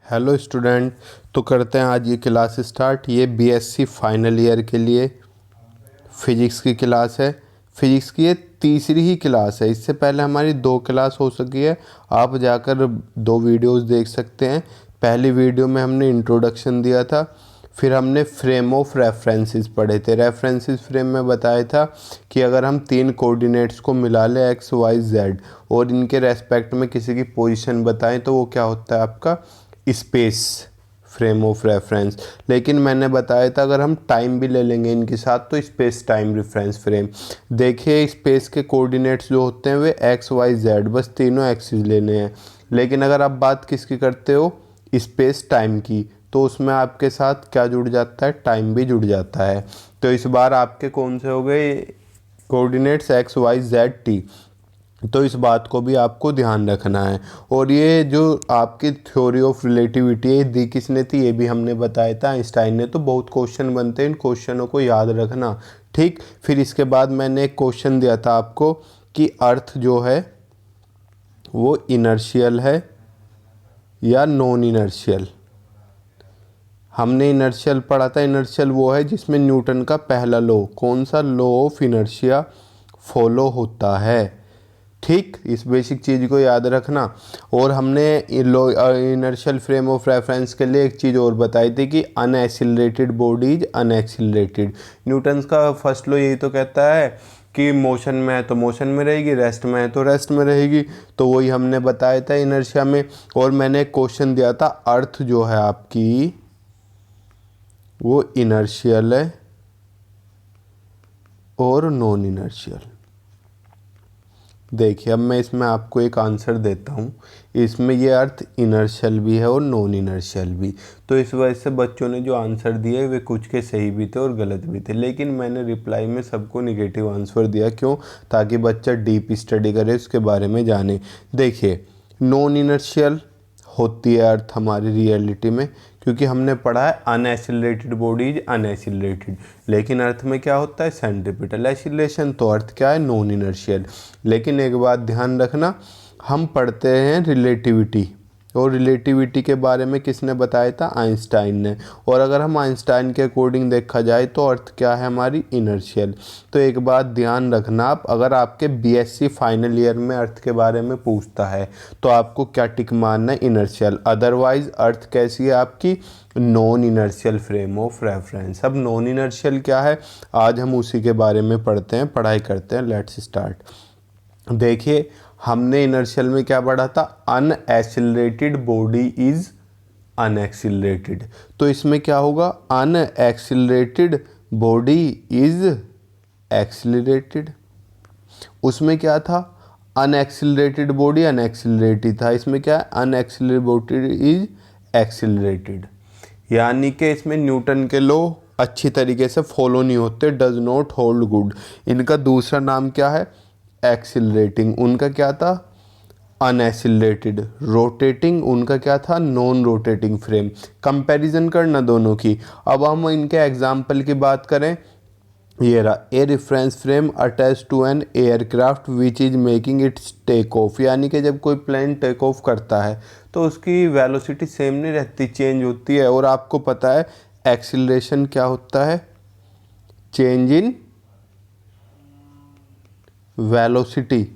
Hello student. तो करते हैं आज ये क्लास स्टार्ट। ये बीएससी फाइनल ईयर के लिए फ़िज़िक्स की क्लास है। फ़िज़िक्स की ये तीसरी ही क्लास है। इससे पहले हमारी 2 क्लास हो सकी है। आप जाकर 2 वीडियोस देख सकते हैं। पहली वीडियो में हमने इंट्रोडक्शन दिया था, फिर हमने फ्रेम ऑफ रेफरेंसेस पढ़े थे। रेफरेंसेस फ्रेम में बताया था कि अगर हम 3 कोऑर्डिनेट्स को मिला लें एक्स वाई जेड और इनके रेस्पेक्ट में किसी की पोजीशन बताएं तो वो क्या होता है आपका स्पेस फ्रेम ऑफ रेफरेंस। लेकिन मैंने बताया था अगर हम टाइम भी ले लेंगे इनके साथ तो स्पेस टाइम रेफरेंस फ्रेम। देखिए स्पेस के कोऑर्डिनेट्स जो होते हैं वे एक्स वाई जेड, बस तीनों एक्सिस लेने हैं। लेकिन अगर आप बात किसकी करते हो स्पेस टाइम की, तो उसमें आपके साथ क्या जुड़ जाता है, टाइम भी जुड़ जाता है। तो इस बार आपके कौन से हो गए coordinates x y z t, तो इस बात को भी आपको ध्यान रखना है। और ये जो आपकी थ्योरी ऑफ रिलेटिविटी है दी किसने थी, ये भी हमने बताया था आइंस्टाइन ने। तो बहुत क्वेश्चन बनते हैं, इन क्वेश्चनों को याद रखना, ठीक। फिर इसके बाद मैंने एक क्वेश्चन दिया था आपको कि अर्थ जो है वो इनर्शियल है या नॉन इनर्शियल। हमने इनर्शियल पढ़ा था। इनर्शियल वो है जिसमें न्यूटन का पहला लॉ, कौन सा, लॉ ऑफ इनर्शिया फॉलो होता है, ठीक। इस बेसिक चीज़ को याद रखना। और हमने इनर्शियल फ्रेम ऑफ रेफरेंस के लिए एक चीज़ और बताई थी कि अनएक्सिलरेटेड बॉडी इज अनएक्सिलरेटेड। न्यूटन्स का फर्स्ट लॉ यही तो कहता है कि मोशन में है तो मोशन में रहेगी, रेस्ट में है तो रेस्ट में रहेगी। तो वही हमने बताया था इनर्शिया में। और मैंने एक क्वेश्चन दिया था अर्थ जो है आपकी वो इनर्शियल है और नॉन इनर्शियल। देखिए अब मैं इसमें आपको एक आंसर देता हूँ। इसमें ये अर्थ इनर्शियल भी है और नॉन इनर्शियल भी। तो इस वजह से बच्चों ने जो आंसर दिए वे कुछ के सही भी थे और गलत भी थे। लेकिन मैंने रिप्लाई में सबको निगेटिव आंसर दिया, क्यों, ताकि बच्चा डीप स्टडी करे, उसके बारे में जाने। देखिए नॉन इनर्शियल होती है अर्थ हमारी रियलिटी में, क्योंकि हमने पढ़ा है अनएक्सिलरेटेड बॉडी इज अनएक्सिलरेटेड। लेकिन अर्थ में क्या होता है, सेंट्रीपिटल एक्सीलरेशन, तो अर्थ क्या है, नॉन इनर्शियल। लेकिन एक बात ध्यान रखना, हम पढ़ते हैं रिलेटिविटी, और रिलेटिविटी के बारे में किसने बताया था, आइंस्टाइन ने। और अगर हम आइंस्टाइन के अकॉर्डिंग देखा जाए तो अर्थ क्या है हमारी, इनर्शियल। तो एक बात ध्यान रखना, आप अगर आपके बीएससी फाइनल ईयर में अर्थ के बारे में पूछता है तो आपको क्या टिक मारना है, इनर्शियल। अदरवाइज अर्थ कैसी है आपकी, non inertial frame of reference. अब नॉन इनर्शियल क्या है, आज हम उसी के बारे में पढ़ते हैं, पढ़ाई करते हैं। Let's start. देखिए हमने इनर्शियल में क्या पढ़ा था, अनएक्सिलरेटेड बॉडी इज अनएक्सिलरेटेड। तो इसमें क्या होगा, अनएक्सिलरेटेड बॉडी इज एक्सिलरेटेड। उसमें क्या था, अनएक्सिलरेटेड बॉडी अनएक्सिलरेटेड था। इसमें क्या है, अनएक्सिलरेटेड बॉडी इज एक्सिलरेटेड। यानी कि इसमें न्यूटन के लॉ अच्छी तरीके से फॉलो नहीं होते, डज नॉट होल्ड गुड। इनका दूसरा नाम क्या है, एक्सिलरेटिंग। उनका क्या था, अनएक्सिलरेटेड। रोटेटिंग उनका क्या था, नॉन रोटेटिंग फ्रेम। कंपैरिजन करना दोनों की। अब हम इनके एग्जाम्पल की बात करें, ये रहा, a reference frame attach to an aircraft which is making its take off. यानी कि जब कोई प्लेन टेक ऑफ करता है तो उसकी वेलोसिटी सेम नहीं रहती, चेंज होती है। और आपको पता है एक्सिलरेशन क्या होता है, change in velocity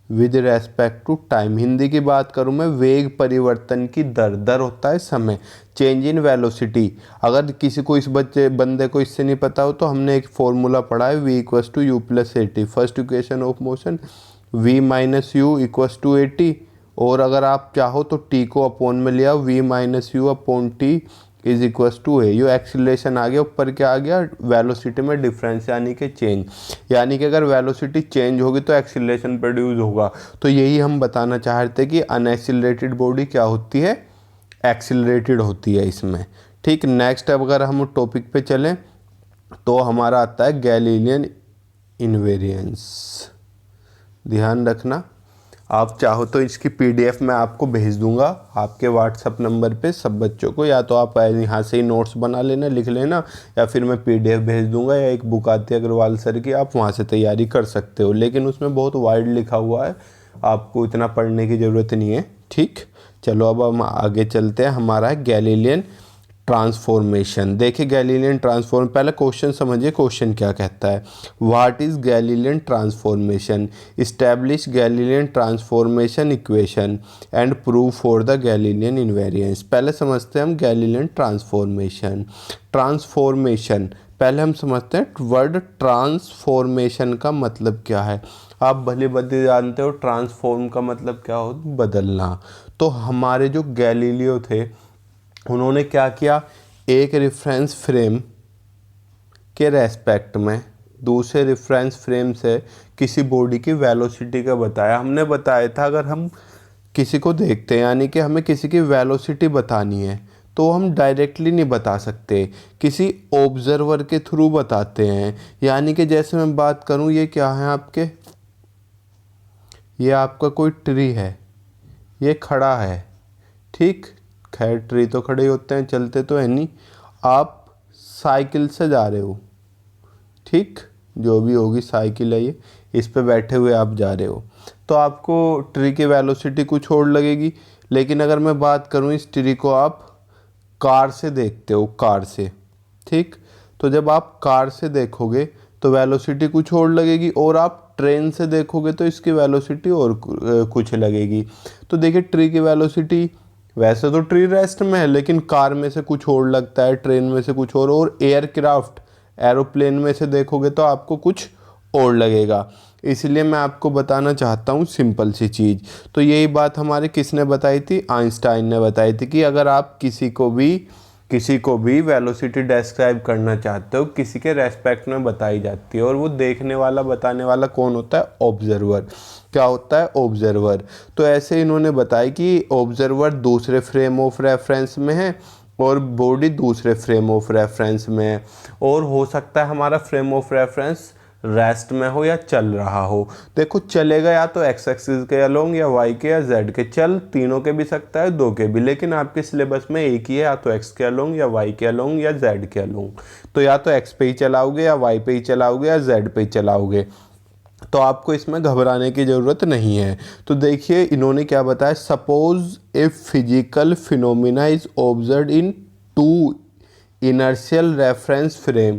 with respect to time. Hindi की बात करूं मैं, वेग परिवर्तन की दर, दर होता है समय, चेंज इन वेलोसिटी। अगर किसी को इस बंदे को इससे नहीं पता हो तो हमने एक फॉर्मूला पढ़ा है, v equals to u plus a t. First equation of motion v minus u equals to a t. और अगर आप चाहो तो t को अपॉन में लिया, v minus u upon t is equals to a. यो एक्सीलरेशन आ गया, ऊपर क्या आ गया, वेलोसिटी में डिफरेंस यानी कि चेंज। यानी कि अगर वेलोसिटी चेंज होगी तो एक्सीलरेशन प्रोड्यूस होगा। तो यही हम बताना चाह रहे थे कि अनएक्सीलरेटेड बॉडी क्या होती है, एक्सीलरेटेड होती है इसमें, ठीक। नेक्स्ट अब अगर हम टॉपिक पे चलें तो हमारा आता है गैलीलियन इनवेरिएंस। ध्यान रखना, आप चाहो तो इसकी पीडीएफ मैं आपको भेज दूंगा आपके व्हाट्सअप नंबर पे सब बच्चों को। या तो आप यहाँ से ही नोट्स बना लेना, लिख लेना, या फिर मैं पीडीएफ भेज दूंगा, या एक बुक आती है अग्रवाल सर की, आप वहाँ से तैयारी कर सकते हो। लेकिन उसमें बहुत वाइड लिखा हुआ है, आपको इतना पढ़ने की ज़रूरत नहीं है, ठीक। चलो अब हम आगे चलते हैं, हमारा है गैलीलियन ट्रांसफॉर्मेशन। देखिए गैलीलियन ट्रांसफॉर्म, पहले क्वेश्चन समझिए क्वेश्चन क्या कहता है। What is Galilean transformation, establish Galilean transformation equation and prove for the Galilean invariance. पहले समझते हैं हम गैलीलियन ट्रांसफॉर्मेशन। ट्रांसफॉर्मेशन पहले हम समझते हैं वर्ड ट्रांसफॉर्मेशन का मतलब क्या है। आप भले बदले जानते हो ट्रांसफॉर्म का मतलब क्या हो, बदलना। तो हमारे जो गैलीलियो थे उन्होंने क्या किया, एक रेफरेंस फ्रेम के रेस्पेक्ट में दूसरे रेफरेंस फ्रेम से किसी बॉडी की वेलोसिटी का बताया। हमने बताया था अगर हम किसी को देखते हैं, यानी कि हमें किसी की वेलोसिटी बतानी है, तो हम डायरेक्टली नहीं बता सकते, किसी ऑब्जर्वर के थ्रू बताते हैं। यानी कि जैसे मैं बात करूं, ये क्या है आपके, ये आपका कोई ट्री है, ये खड़ा है, ठीक। खैर ट्री तो खड़े ही होते हैं, चलते तो है नहीं। आप साइकिल से जा रहे हो, ठीक, जो भी होगी साइकिल है ये, इस पे बैठे हुए आप जा रहे हो, तो आपको ट्री की वेलोसिटी कुछ और लगेगी। लेकिन अगर मैं बात करूँ, इस ट्री को आप कार से देखते हो, कार से, ठीक। तो जब आप कार से देखोगे तो वेलोसिटी कुछ और लगेगी, और आप ट्रेन से देखोगे तो इसकी वेलोसिटी और कुछ लगेगी। तो देखिए ट्री की वेलोसिटी, वैसे तो ट्री रेस्ट में है, लेकिन कार में से कुछ और लगता है, ट्रेन में से कुछ और एयरक्राफ्ट एरोप्लेन में से देखोगे तो आपको कुछ और लगेगा। इसलिए मैं आपको बताना चाहता हूँ सिंपल सी चीज़। तो यही बात हमारे किसने बताई थी, आइंस्टाइन ने बताई थी, कि अगर आप किसी को भी वेलोसिटी डिस्क्राइब करना चाहते हो, किसी के रेस्पेक्ट में बताई जाती है, और वो देखने वाला बताने वाला कौन होता है, ऑब्जर्वर। क्या होता है, ऑब्जर्वर। तो ऐसे इन्होंने बताया कि ऑब्जर्वर दूसरे फ्रेम ऑफ रेफरेंस में है और बॉडी दूसरे फ्रेम ऑफ रेफरेंस में है, और हो सकता है हमारा फ्रेम ऑफ रेफरेंस रेस्ट में हो या चल रहा हो। देखो चलेगा या तो एक्स एक्सिस के अलोंग, या वाई के, या जेड के, चल तीनों के भी सकता है, दो के भी, लेकिन आपके सिलेबस में एक ही है, या तो एक्स के अलोंग, या वाई के अलोंग, या जेड के अलोंग। तो या तो एक्स पे ही चलाओगे, या वाई पे ही चलाओगे, या जेड पे ही चलाओगे। तो आपको इसमें घबराने की ज़रूरत नहीं है। तो देखिए इन्होंने क्या बताया, suppose a physical phenomena is observe in two inertial reference frame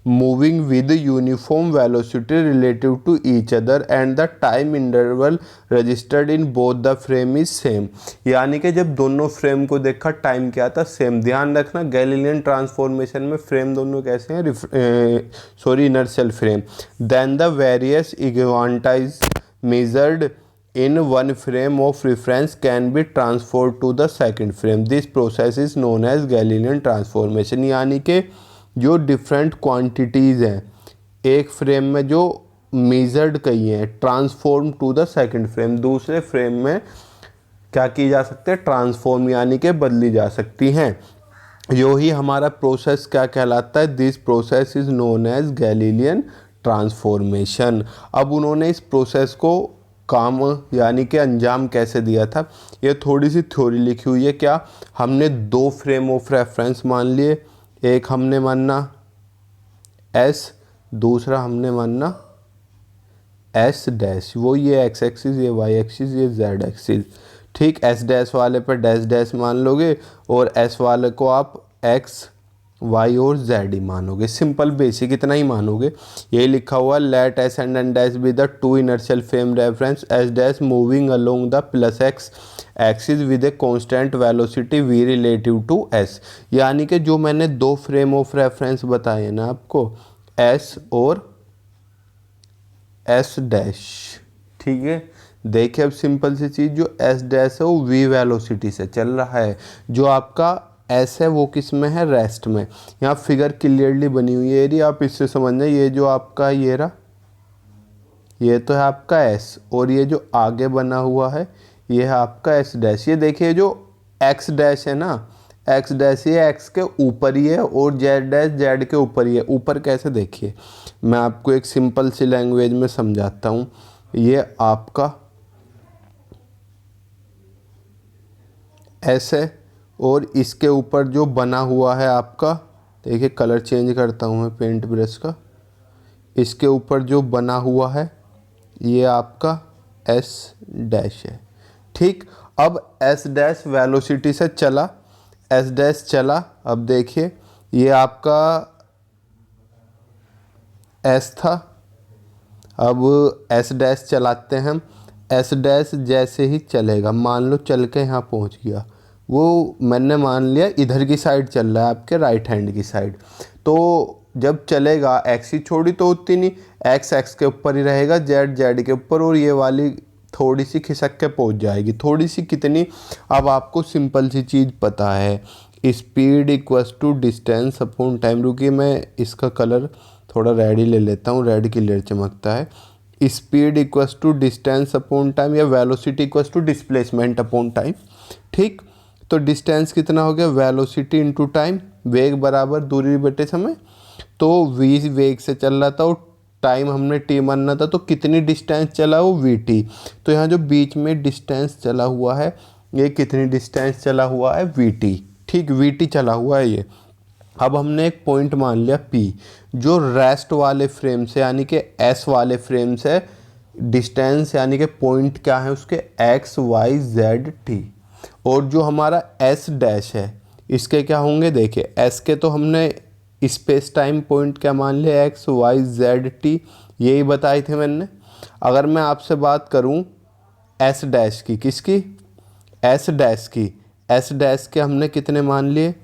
moving with uniform velocity relative to each other and the time interval registered in both the frame is same। यानी कि जब दोनों फ्रेम को देखा time क्या था, same. ध्यान रखना गैलीलियन ट्रांसफॉर्मेशन में फ्रेम दोनों कैसे हैं, inertial frame. Then the various quantities measured in one frame of reference can be transferred to the second frame। This process is known as Galilean transformation। यानी कि जो डिफरेंट क्वांटिटीज़ हैं एक frame में जो मेजर्ड कही हैं, transform to the second frame, दूसरे फ्रेम में क्या की जा सकते हैं, ट्रांसफॉर्म, यानी कि बदली जा सकती हैं। यो ही हमारा प्रोसेस क्या कहलाता है, this process is known as Galilean transformation. अब उन्होंने इस प्रोसेस को काम यानी कि अंजाम कैसे दिया था, ये थोड़ी सी थ्योरी लिखी हुई है। क्या, हमने दो फ्रेम ऑफ रेफरेंस मान लिए, एक हमने मानना एस, दूसरा हमने मानना एस डैश, वो ये एक्स एक्सिस, ये वाई एक्सिस, ये जेड एक्सिस, ठीक। एस डैश वाले पर डैश डैश मान लोगे, और एस वाले को आप एक्स वाई और जेड ही मानोगे। सिंपल बेसिक इतना ही मानोगे। यही लिखा हुआ, let S and N dash be the two inertial frame reference S dash moving along the plus x axis with a constant velocity v relative to S. यानी कि जो मैंने दो फ्रेम ऑफ रेफरेंस बताए ना आपको, एस और S dash, ठीक है। देखिए अब सिंपल सी चीज़, जो एस डैश है वो वी वेलोसिटी से चल रहा है, जो आपका एस है वो किस में है, रेस्ट में। यहाँ फिगर क्लियरली बनी हुई है यदि आप इससे समझना, ये जो आपका ये रहा, ये तो है आपका एस, और ये जो आगे बना हुआ है ये है आपका एस डैश। ये देखिए जो एक्स डैश है ना, एक्स डैश ये एक्स के ऊपर ही है, और जेड डैश जेड के ऊपर ही है। ऊपर कैसे, देखिए मैं आपको एक सिंपल सी लैंग्वेज में समझाता हूँ। ये आपका एस है, और इसके ऊपर जो बना हुआ है आपका, देखिए कलर चेंज करता हूँ मैं पेंट ब्रश का, इसके ऊपर जो बना हुआ है ये आपका एस डैश है, ठीक। अब एस डैश वेलोसिटी से चला, एस डैश चला। अब देखिए ये आपका एस था, अब एस डैश चलाते हैं हम। एस डैश जैसे ही चलेगा, मान लो चल के यहाँ पहुँच गया, वो मैंने मान लिया इधर की साइड चल रहा है, आपके राइट हैंड की साइड। तो जब चलेगा एक्स ही छोड़ी तो उतनी नहीं, एक्स एक्स के ऊपर ही रहेगा, जेड जेड के ऊपर, और ये वाली थोड़ी सी खिसक के पहुंच जाएगी। थोड़ी सी कितनी, अब आपको सिंपल सी चीज़ पता है, speed equals to distance upon time. रुकिए मैं इसका कलर थोड़ा रेड ही ले लेता हूँ, रेड क्लियर चमकता है। Speed equals to distance upon time या velocity equals to displacement upon time. ठीक, तो डिस्टेंस कितना हो गया, वेलोसिटी इंटू टाइम, वेग बराबर दूरी बटे समय। तो वी वेग से चल रहा था और टाइम हमने टी मानना था, तो कितनी डिस्टेंस चला वो वी टी। तो यहाँ जो बीच में डिस्टेंस चला हुआ है, ये कितनी डिस्टेंस चला हुआ है, वी टी। ठीक, वी टी चला हुआ है ये। अब हमने एक पॉइंट मान लिया पी, जो रेस्ट वाले फ्रेम से यानी कि एस वाले फ्रेम से डिस्टेंस यानी कि पॉइंट क्या है उसके, एक्स वाई जेड टी। और जो हमारा एस डैश है इसके क्या होंगे, देखिए एस के तो हमने स्पेस टाइम पॉइंट क्या मान लिया, एक्स वाई जेड टी, यही बताए थे मैंने। अगर मैं आपसे बात करूं एस डैश की, किसकी, एस डैश की, एस डैश के हमने कितने मान लिए,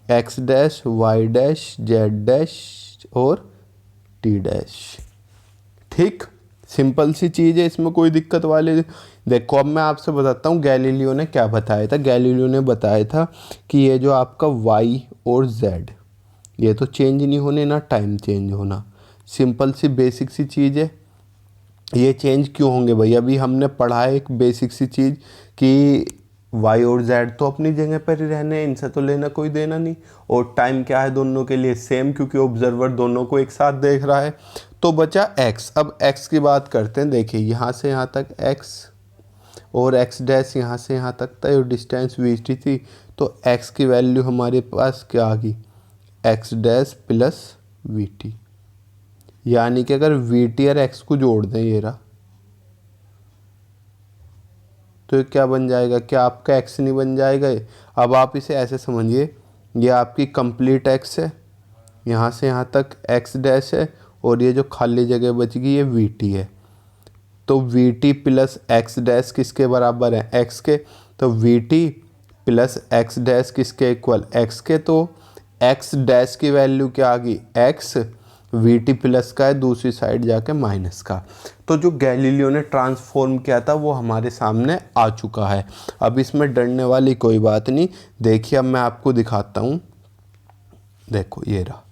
x dash y dash z dash और टी डैश। ठीक, सिंपल सी चीज़ है, इसमें कोई दिक्कत वाली। देखो अब मैं आपसे बताता हूँ गैलीलियो ने क्या बताया था। गैलीलियो ने बताया था कि ये जो आपका y और z, ये तो चेंज नहीं होने, ना टाइम चेंज होना। सिंपल सी बेसिक सी चीज़ है। ये चेंज क्यों होंगे भाई, अभी हमने पढ़ा है एक बेसिक सी चीज़ कि y और z तो अपनी जगह पर ही रहने हैं, इनसे तो लेना कोई देना नहीं। और टाइम क्या है दोनों के लिए सेम, क्योंकि ऑब्जर्वर दोनों को एक साथ देख रहा है। तो बचा x। अब x की बात करते हैं। देखिए यहाँ से यहाँ तक x और x डैश यहाँ से यहाँ तक था और डिस्टेंस वी टी थी। तो x की वैल्यू हमारे पास क्या आ गई, x dash plus we T. यानी कि अगर वी टी और x को जोड़ दें ये रहा, तो ये क्या बन जाएगा, क्या आपका x नहीं बन जाएगा ये। अब आप इसे ऐसे समझिए, ये आपकी कंप्लीट x है, यहाँ से यहाँ तक x डैश है, और ये जो खाली जगह बच गई ये वी टी है। तो we T plus x dash किसके बराबर है, एक्स के। तो we T plus x dash किसके इक्वल, एक्स के। तो एक्स डैश की वैल्यू क्या आ गई, एक्स, वी टी प्लस का है दूसरी साइड जाके माइनस का। तो जो गैलीलियो ने ट्रांसफॉर्म किया था वो हमारे सामने आ चुका है। अब इसमें डरने वाली कोई बात नहीं। देखिए अब मैं आपको दिखाता हूँ। देखो ये रहा,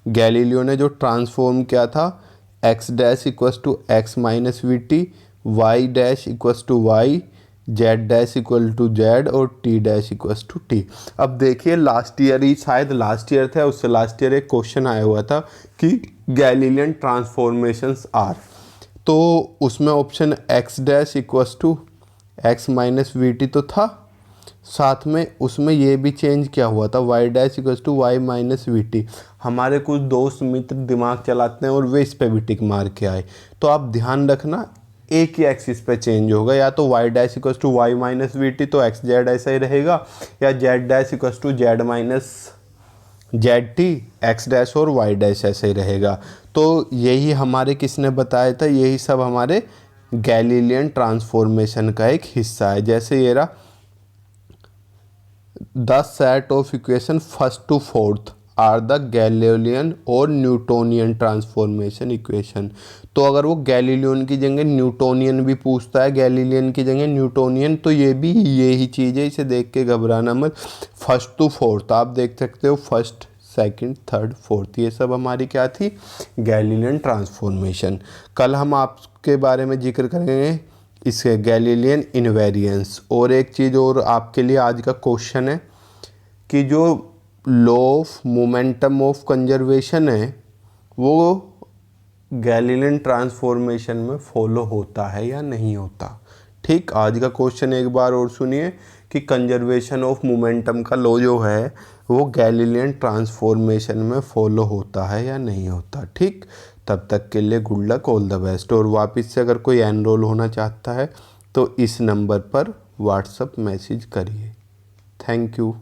गैलीलियो ने जो ट्रांसफॉर्म किया था, x dash equals to x minus v t, y dash equals to y, z dash equal to z और t dash equals to t. अब देखिए लास्ट ईयर ही, शायद लास्ट ईयर था, उससे लास्ट ईयर एक क्वेश्चन आया हुआ था कि गैलीलियन ट्रांसफॉर्मेशंस आर, तो उसमें option x dash equals to x minus v t तो था, साथ में उसमें ये भी चेंज किया हुआ था, y dash equals to y minus v t. हमारे कुछ दोस्त मित्र दिमाग चलाते हैं और वे इस पे भी टिक मार के आए। तो आप ध्यान रखना, एक ही एक्सिस पे चेंज होगा, या तो y dash equals to y minus v t तो एक्स जेड ऐसा ही रहेगा, या z dash equals to z minus z t, x dash और वाई डैश ऐसे ही रहेगा। तो यही हमारे किसने बताया था, यही सब हमारे गैलीलियन ट्रांसफॉर्मेशन का एक हिस्सा है। जैसे ये रहा, the set of equation first to fourth are the Galilean और न्यूटोनियन ट्रांसफॉर्मेशन इक्वेशन। तो अगर वो गैलीलियन की जगह न्यूटोनियन भी पूछता है, गैलीलियन की जगह न्यूटोनियन, तो ये भी यही चीज़ है, इसे देख के घबराना मत। फर्स्ट टू फोर्थ आप देख सकते हो, फर्स्ट सेकंड थर्ड फोर्थ, ये सब हमारी क्या थी, गैलीलियन ट्रांसफॉर्मेशन। कल हम आपके बारे में जिक्र करेंगे इसके गैलीलियन इनवेरिएंस। और एक चीज़ और आपके लिए आज का क्वेश्चन है कि जो law of momentum of conservation है वो गैलीलियन ट्रांसफॉर्मेशन में फॉलो होता है या नहीं होता। ठीक, आज का क्वेश्चन एक बार और सुनिए कि कंजर्वेशन ऑफ मोमेंटम का लॉ जो है वो गैलीलियन ट्रांसफॉर्मेशन में फॉलो होता है या नहीं होता। ठीक, तब तक के लिए good luck, all the best. और वापस से अगर कोई एनरोल होना चाहता है तो इस नंबर पर व्हाट्सअप मैसेज करिए। Thank you.